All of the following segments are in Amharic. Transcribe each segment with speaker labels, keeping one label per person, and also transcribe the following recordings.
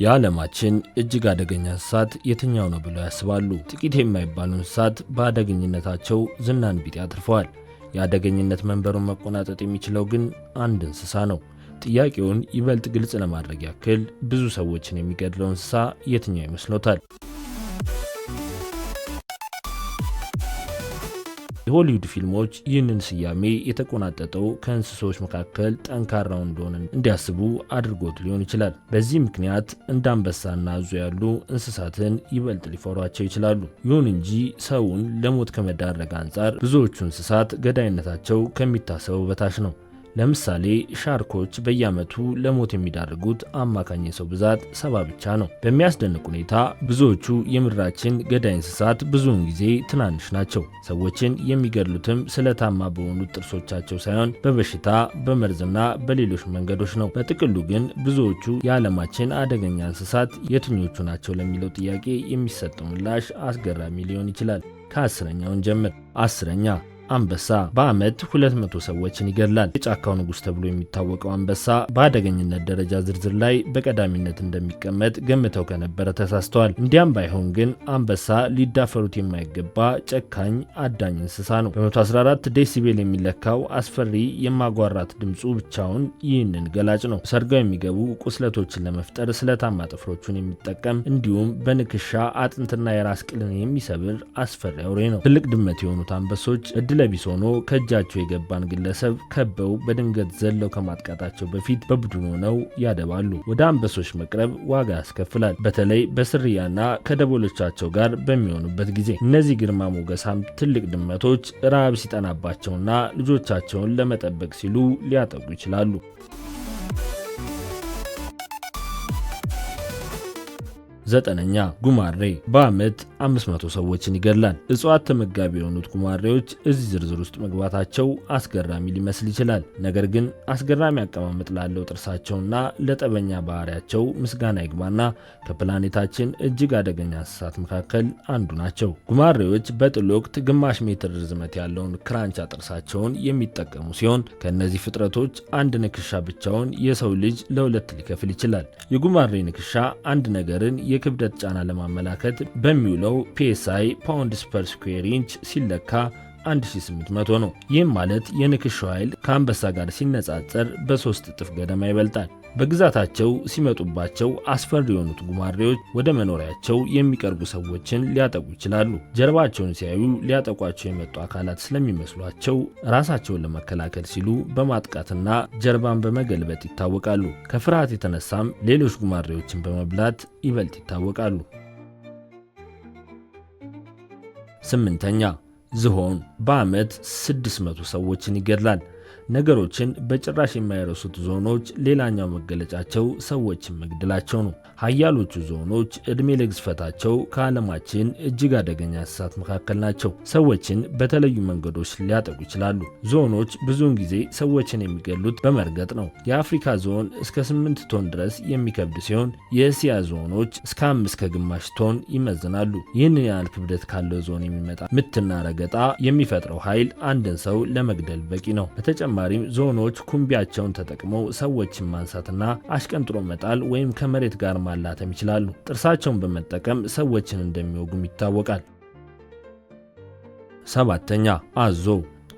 Speaker 1: የዓለማችን እጅግ አደገኛ እንስሳት የትኛው ነው ብለው ያስባሉ? ጥቂት የማይባሉ እንስሳት በአደገኝነታቸው ዝናን ቢጤ አትርፈዋል። የአደገኝነት መንበሩን መቆናጠጥ የሚችለው ግን አንድ እንስሳ ነው። ጥያቄውን ይበልጥ ግልጽ ለማድረግ ያክል ብዙ ሰዎችን የሚገድለው እንስሳ የትኛው ይመስሎታል? የሆሊውድ ፊልሞች ይህንን ስያሜ የተቆናጠጠው ከእንስሶች መካከል ጠንካራው እንደሆነ እንዲያስቡ አድርጎት ሊሆን ይችላል። በዚህ ምክንያት እንደ አንበሳና አዞ ያሉ እንስሳትን ይበልጥ ሊፈሯቸው ይችላሉ። ይሁን እንጂ ሰውን ለሞት ከመዳረግ አንጻር ብዙዎቹ እንስሳት ገዳይነታቸው ከሚታሰበው በታች ነው። ለምሳሌ ሻርኮች በየዓመቱ ለሞት የሚዳርጉት አማካኝ የሰው ብዛት 70 ብቻ ነው። በሚያስደንቅ ሁኔታ ብዙዎቹ የምድራችን ገዳይ እንስሳት ብዙውን ጊዜ ትናንሽ ናቸው። ሰዎችን የሚገድሉትም ስለታማ በሆኑት ጥርሶቻቸው ሳይሆን በበሽታ በመርዝና በሌሎች መንገዶች ነው። በጥቅሉ ግን ብዙዎቹ የዓለማችን አደገኛ እንስሳት የትኞቹ ናቸው ለሚለው ጥያቄ የሚሰጠው ምላሽ አስገራሚ ሊሆን ይችላል። ከ10ኛውን ጀምር። 10ኛ አንበሳ በዓመት 200 ሰዎችን ይገድላል። የጫካው ንጉሥ ተብሎ የሚታወቀው አንበሳ በአደገኝነት ደረጃ ዝርዝር ላይ በቀዳሚነት እንደሚቀመጥ ገምተው ከነበረ ተሳስተዋል። እንዲያም ባይሆን ግን አንበሳ ሊዳፈሩት የማይገባ ጨካኝ አዳኝ እንስሳ ነው። በ114 ዴሲቤል የሚለካው አስፈሪ የማጓራት ድምፁ ብቻውን ይህንን ገላጭ ነው። ሰርገው የሚገቡ ቁስለቶችን ለመፍጠር ስለታማ ጥፍሮቹን የሚጠቀም እንዲሁም በንክሻ አጥንትና የራስ ቅልን የሚሰብር አስፈሪ አውሬ ነው። ትልቅ ድመት የሆኑት አንበሶች ለቢስ ሆኖ ከእጃቸው የገባን ግለሰብ ከበው በድንገት ዘለው ከማጥቃታቸው በፊት በቡድን ሆነው ያደባሉ። ወደ አንበሶች መቅረብ ዋጋ ያስከፍላል፣ በተለይ በስርያና ከደቦሎቻቸው ጋር በሚሆኑበት ጊዜ። እነዚህ ግርማ ሞገሳም ትልቅ ድመቶች ረሃብ ሲጠናባቸውና ልጆቻቸውን ለመጠበቅ ሲሉ ሊያጠቁ ይችላሉ። 9ኛ ጉማሬ በዓመት 500 ሰዎችን ይገድላል። እጽዋት ተመጋቢ የሆኑት ጉማሬዎች እዚህ ዝርዝር ውስጥ መግባታቸው አስገራሚ ሊመስል ይችላል። ነገር ግን አስገራሚ አቀማመጥ ላለው ጥርሳቸውና ለጠበኛ ባህሪያቸው ምስጋና ይግባና ከፕላኔታችን እጅግ አደገኛ እንስሳት መካከል አንዱ ናቸው። ጉማሬዎች በጥል ወቅት ግማሽ ሜትር ርዝመት ያለውን ክራንቻ ጥርሳቸውን የሚጠቀሙ ሲሆን ከእነዚህ ፍጥረቶች አንድ ንክሻ ብቻውን የሰው ልጅ ለሁለት ሊከፍል ይችላል። የጉማሬ ንክሻ አንድ ነገርን የክብደት ጫና ለማመላከት በሚውለው PSI ፓውንድስ ፐር ስኩዌር ኢንች ሲለካ 1800 ነው። ይህም ማለት የንክሻው ኃይል ከአንበሳ ጋር ሲነጻጸር በ3 እጥፍ ገደማ ይበልጣል። በግዛታቸው ሲመጡባቸው አስፈሪ የሆኑት ጉማሬዎች ወደ መኖሪያቸው የሚቀርቡ ሰዎችን ሊያጠቁ ይችላሉ። ጀርባቸውን ሲያዩ ሊያጠቋቸው የመጡ አካላት ስለሚመስሏቸው ራሳቸውን ለመከላከል ሲሉ በማጥቃትና ጀርባን በመገልበጥ ይታወቃሉ። ከፍርሃት የተነሳም ሌሎች ጉማሬዎችን በመብላት ይበልጥ ይታወቃሉ። 8ኛ ዝሆን በዓመት 600 ሰዎችን ይገድላል። ነገሮችን በጭራሽ የማይረሱት ዝሆኖች ሌላኛው መገለጫቸው ሰዎችን መግደላቸው ነው። ኃያሎቹ ዝሆኖች ዕድሜ ለግዝፈታቸው ከዓለማችን እጅግ አደገኛ እንስሳት መካከል ናቸው። ሰዎችን በተለዩ መንገዶች ሊያጠቁ ይችላሉ። ዝሆኖች ብዙውን ጊዜ ሰዎችን የሚገድሉት በመርገጥ ነው። የአፍሪካ ዝሆን እስከ 8 ቶን ድረስ የሚከብድ ሲሆን የእስያ ዝሆኖች እስከ 5 ቶን ይመዝናሉ። ይህንን ያህል ክብደት ካለው ዝሆን የሚመጣ ምትና ረገጣ የሚፈጥረው ኃይል አንድን ሰው ለመግደል በቂ ነው። በተጨማሪም ዝሆኖች ኩምቢያቸውን ተጠቅመው ሰዎችን ማንሳትና አሽቀንጥሮ መጣል ወይም ከመሬት ጋር ማላተም ይችላሉ። ጥርሳቸውን በመጠቀም ሰዎችን እንደሚወጉም ይታወቃል። 7ኛ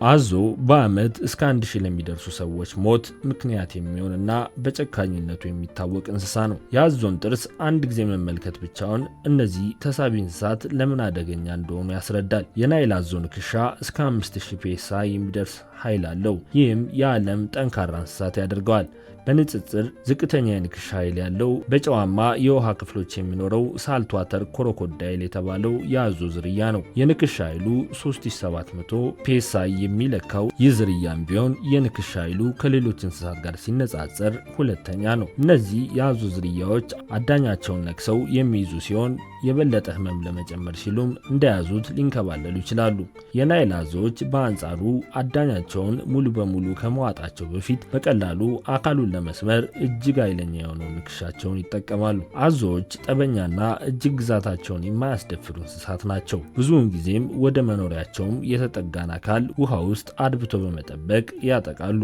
Speaker 1: አዞ በዓመት እስከ 1000 ለሚደርሱ ሰዎች ሞት ምክንያት የሚሆንና በጨካኝነቱ የሚታወቅ እንስሳ ነው። የአዞን ጥርስ አንድ ጊዜ መመልከት ብቻውን እነዚህ ተሳቢ እንስሳት ለምን አደገኛ እንደሆኑ ያስረዳል። የናይል አዞ ንክሻ እስከ 5000 PSI የሚደርስ ኃይል አለው። ይህም የዓለም ጠንካራ እንስሳት ያደርገዋል። በንጽጽር ዝቅተኛ የንክሻ ኃይል ያለው በጨዋማ የውሃ ክፍሎች የሚኖረው ሳልትዋተር ክሮኮዳይል የተባለው የአዞ ዝርያ ነው። የንክሻ ኃይሉ 3700 PSI የሚለካው ይህ ዝርያም ቢሆን የንክሻ ኃይሉ ከሌሎች እንስሳት ጋር ሲነጻጸር ሁለተኛ ነው። እነዚህ የአዞ ዝርያዎች አዳኛቸውን ነክሰው የሚይዙ ሲሆን የበለጠ ህመም ለመጨመር ሲሉም እንደያዙት ሊንከባለሉ ይችላሉ። የናይል አዞዎች በአንጻሩ አዳኛቸውን ሙሉ በሙሉ ከመዋጣቸው በፊት በቀላሉ አካሉን ለመስመር እጅግ ኃይለኛ የሆነው ንክሻቸውን ይጠቀማሉ። አዞዎች ጠበኛና እጅግ ግዛታቸውን የማያስደፍሩ እንስሳት ናቸው። ብዙውን ጊዜም ወደ መኖሪያቸውም የተጠጋን አካል ውሃ ውስጥ አድብቶ በመጠበቅ ያጠቃሉ።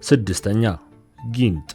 Speaker 1: 6ኛ ጊንጥ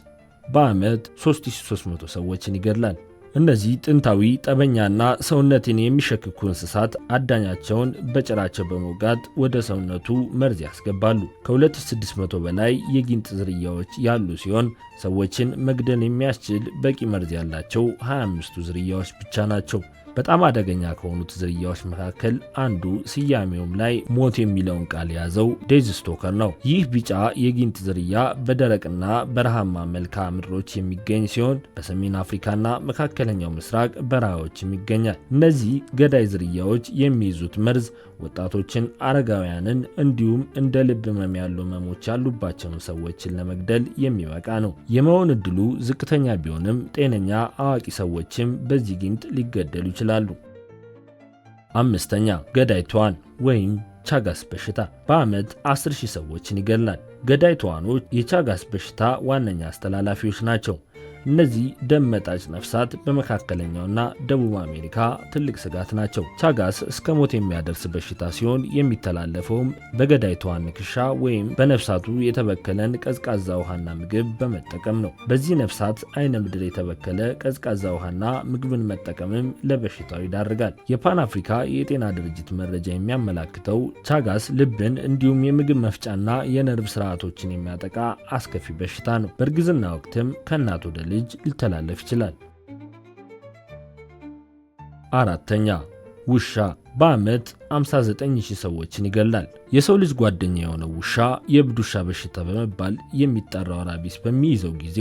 Speaker 1: በዓመት 3300 ሰዎችን ይገድላል። እነዚህ ጥንታዊ ጠበኛና ሰውነትን የሚሸክኩ እንስሳት አዳኛቸውን በጭራቸው በመውጋት ወደ ሰውነቱ መርዝ ያስገባሉ። ከ2600 በላይ የጊንጥ ዝርያዎች ያሉ ሲሆን ሰዎችን መግደል የሚያስችል በቂ መርዝ ያላቸው 25ቱ ዝርያዎች ብቻ ናቸው። በጣም አደገኛ ከሆኑት ዝርያዎች መካከል አንዱ ስያሜውም ላይ ሞት የሚለውን ቃል የያዘው ዴዝ ስቶከር ነው። ይህ ቢጫ የጊንጥ ዝርያ በደረቅና በረሃማ መልክዓ ምድሮች የሚገኝ ሲሆን በሰሜን አፍሪካና መካከለኛው ምስራቅ በረሃዎችም ይገኛል። እነዚህ ገዳይ ዝርያዎች የሚይዙት መርዝ ወጣቶችን፣ አረጋውያንን እንዲሁም እንደ ልብ ህመም ያሉ ህመሞች ያሉባቸውን ሰዎችን ለመግደል የሚበቃ ነው። የመሆን እድሉ ዝቅተኛ ቢሆንም ጤነኛ አዋቂ ሰዎችም በዚህ ጊንጥ ሊገደሉ ይችላሉ። 5ኛ ገዳይ ትኋን ወይም ቻጋስ በሽታ በዓመት 10,000 ሰዎችን ይገድላል። ገዳይ ትኋኖች የቻጋስ በሽታ ዋነኛ አስተላላፊዎች ናቸው። እነዚህ ደም መጣጭ ነፍሳት በመካከለኛውና ደቡብ አሜሪካ ትልቅ ስጋት ናቸው። ቻጋስ እስከ ሞት የሚያደርስ በሽታ ሲሆን የሚተላለፈውም በገዳይ ትኋን ንክሻ ወይም በነፍሳቱ የተበከለን ቀዝቃዛ ውሃና ምግብ በመጠቀም ነው። በዚህ ነፍሳት አይነ ምድር የተበከለ ቀዝቃዛ ውሃና ምግብን መጠቀምም ለበሽታው ይዳርጋል። የፓን አፍሪካ የጤና ድርጅት መረጃ የሚያመላክተው ቻጋስ ልብን እንዲሁም የምግብ መፍጫና የነርቭ ስርዓቶችን የሚያጠቃ አስከፊ በሽታ ነው። በእርግዝና ወቅትም ከእናት ወደ ልጅ ሊተላለፍ ይችላል። 4ኛ ውሻ በዓመት 59,000 ሰዎችን ይገድላል። የሰው ልጅ ጓደኛ የሆነው ውሻ የእብድ ውሻ በሽታ በመባል የሚጠራው ራቢስ በሚይዘው ጊዜ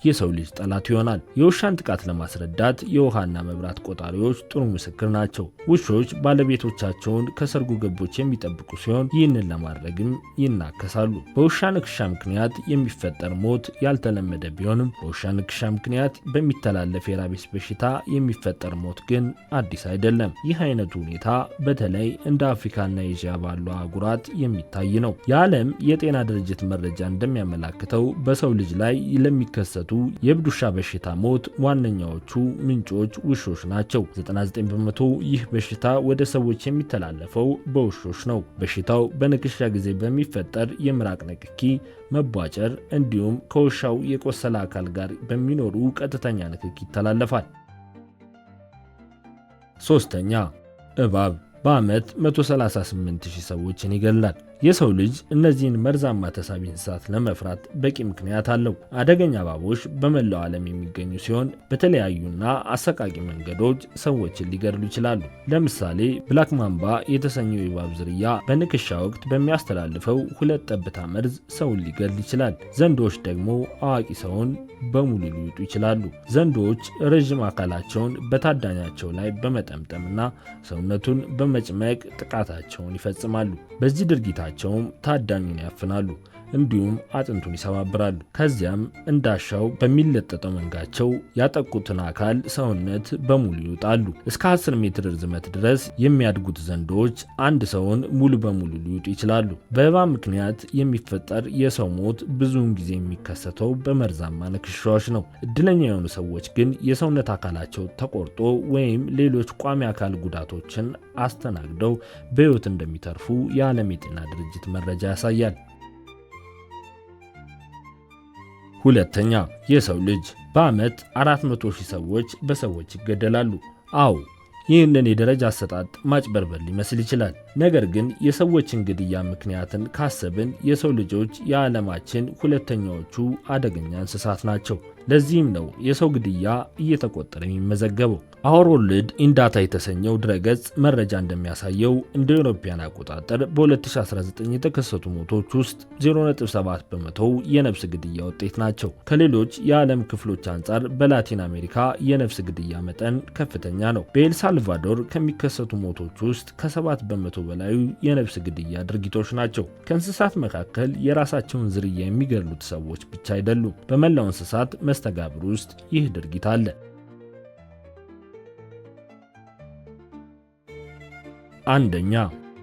Speaker 1: የሰው ልጅ ጠላት ይሆናል። የውሻን ጥቃት ለማስረዳት የውሃና መብራት ቆጣሪዎች ጥሩ ምስክር ናቸው። ውሾች ባለቤቶቻቸውን ከሰርጉ ገቦች የሚጠብቁ ሲሆን ይህንን ለማድረግም ይናከሳሉ። በውሻ ንክሻ ምክንያት የሚፈጠር ሞት ያልተለመደ ቢሆንም በውሻ ንክሻ ምክንያት በሚተላለፍ የራቢስ በሽታ የሚፈጠር ሞት ግን አዲስ አይደለም። ይህ አይነቱ ሁኔታ በተለይ እንደ አፍሪካና ኤዥያ ባሉ አህጉራት የሚታይ ነው። የዓለም የጤና ድርጅት መረጃ እንደሚያመላክተው በሰው ልጅ ላይ ለሚከሰቱ የእብድ ውሻ በሽታ ሞት ዋነኛዎቹ ምንጮች ውሾች ናቸው። 99 በመቶ ይህ በሽታ ወደ ሰዎች የሚተላለፈው በውሾች ነው። በሽታው በንክሻ ጊዜ በሚፈጠር የምራቅ ንክኪ፣ መቧጨር እንዲሁም ከውሻው የቆሰለ አካል ጋር በሚኖሩ ቀጥተኛ ንክኪ ይተላለፋል። 3ኛ እባብ በዓመት 138,000 ሰዎችን ይገድላል። የሰው ልጅ እነዚህን መርዛማ ተሳቢ እንስሳት ለመፍራት በቂ ምክንያት አለው። አደገኛ እባቦች በመላው ዓለም የሚገኙ ሲሆን በተለያዩና አሰቃቂ መንገዶች ሰዎችን ሊገድሉ ይችላሉ። ለምሳሌ ብላክ ማምባ የተሰኘው የእባብ ዝርያ በንክሻ ወቅት በሚያስተላልፈው 2 ጠብታ መርዝ ሰውን ሊገድል ይችላል። ዘንዶዎች ደግሞ አዋቂ ሰውን በሙሉ ሊውጡ ይችላሉ። ዘንዶዎች ረዥም አካላቸውን በታዳኛቸው ላይ በመጠምጠምና ሰውነቱን በመጭመቅ ጥቃታቸውን ይፈጽማሉ። በዚህ ድርጊታቸውም ታዳኙን ያፍናሉ፣ እንዲሁም አጥንቱን ይሰባብራሉ። ከዚያም እንዳሻው በሚለጠጠው መንጋቸው ያጠቁትን አካል ሰውነት በሙሉ ይውጣሉ። እስከ 10 ሜትር ርዝመት ድረስ የሚያድጉት ዘንዶዎች አንድ ሰውን ሙሉ በሙሉ ሊውጡ ይችላሉ። በእባብ ምክንያት የሚፈጠር የሰው ሞት ብዙውን ጊዜ የሚከሰተው በመርዛማ ንክሻዎች ነው። እድለኛ የሆኑ ሰዎች ግን የሰውነት አካላቸው ተቆርጦ ወይም ሌሎች ቋሚ አካል ጉዳቶችን አስተናግደው በሕይወት እንደሚተርፉ የዓለም የጤና ድርጅት መረጃ ያሳያል። 2ኛ የሰው ልጅ በዓመት 400,000 ሰዎች በሰዎች ይገደላሉ። አዎ ይህንን የደረጃ አሰጣጥ ማጭበርበር ሊመስል ይችላል። ነገር ግን የሰዎችን ግድያ ምክንያትን ካሰብን የሰው ልጆች የዓለማችን 2ኛዎቹ አደገኛ እንስሳት ናቸው። ለዚህም ነው የሰው ግድያ እየተቆጠረ የሚመዘገበው። አወር ወርልድ ኢን ዳታ የተሰኘው ድረገጽ መረጃ እንደሚያሳየው እንደ አውሮፓውያን አቆጣጠር በ2019 የተከሰቱ ሞቶች ውስጥ 0.7 በመቶው የነፍስ ግድያ ውጤት ናቸው። ከሌሎች የዓለም ክፍሎች አንጻር በላቲን አሜሪካ የነፍስ ግድያ መጠን ከፍተኛ ነው። በኤል ሳልቫዶር ከሚከሰቱ ሞቶች ውስጥ ከ7 በመቶ በላዩ የነፍስ ግድያ ድርጊቶች ናቸው። ከእንስሳት መካከል የራሳቸውን ዝርያ የሚገድሉት ሰዎች ብቻ አይደሉም። በመላው እንስሳት መስተጋብር ውስጥ ይህ ድርጊት አለ። 1ኛ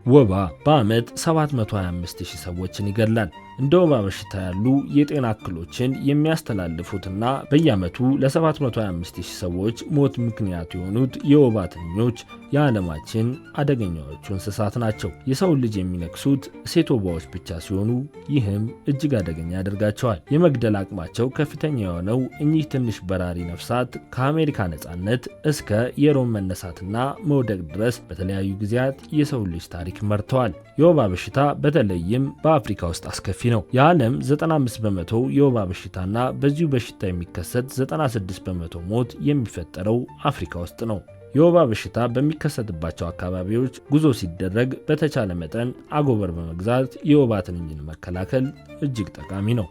Speaker 1: ወባ በዓመት 725,000 ሰዎችን ይገድላል። እንደ ወባ በሽታ ያሉ የጤና እክሎችን የሚያስተላልፉትና በየዓመቱ ለ725,000 ሰዎች ሞት ምክንያት የሆኑት የወባ ትንኞች የዓለማችን አደገኛዎቹ እንስሳት ናቸው። የሰው ልጅ የሚነክሱት ሴት ወባዎች ብቻ ሲሆኑ ይህም እጅግ አደገኛ ያደርጋቸዋል። የመግደል አቅማቸው ከፍተኛ የሆነው እኚህ ትንሽ በራሪ ነፍሳት ከአሜሪካ ነጻነት እስከ የሮም መነሳትና መውደቅ ድረስ በተለያዩ ጊዜያት የሰው ልጅ ታሪክ መርተዋል። የወባ በሽታ በተለይም በአፍሪካ ውስጥ አስከፊ ነው። የዓለም 95 በመቶ የወባ በሽታና በዚሁ በሽታ የሚከሰት 96 በመቶ ሞት የሚፈጠረው አፍሪካ ውስጥ ነው። የወባ በሽታ በሚከሰትባቸው አካባቢዎች ጉዞ ሲደረግ በተቻለ መጠን አጎበር በመግዛት የወባ ትንኝን መከላከል እጅግ ጠቃሚ ነው።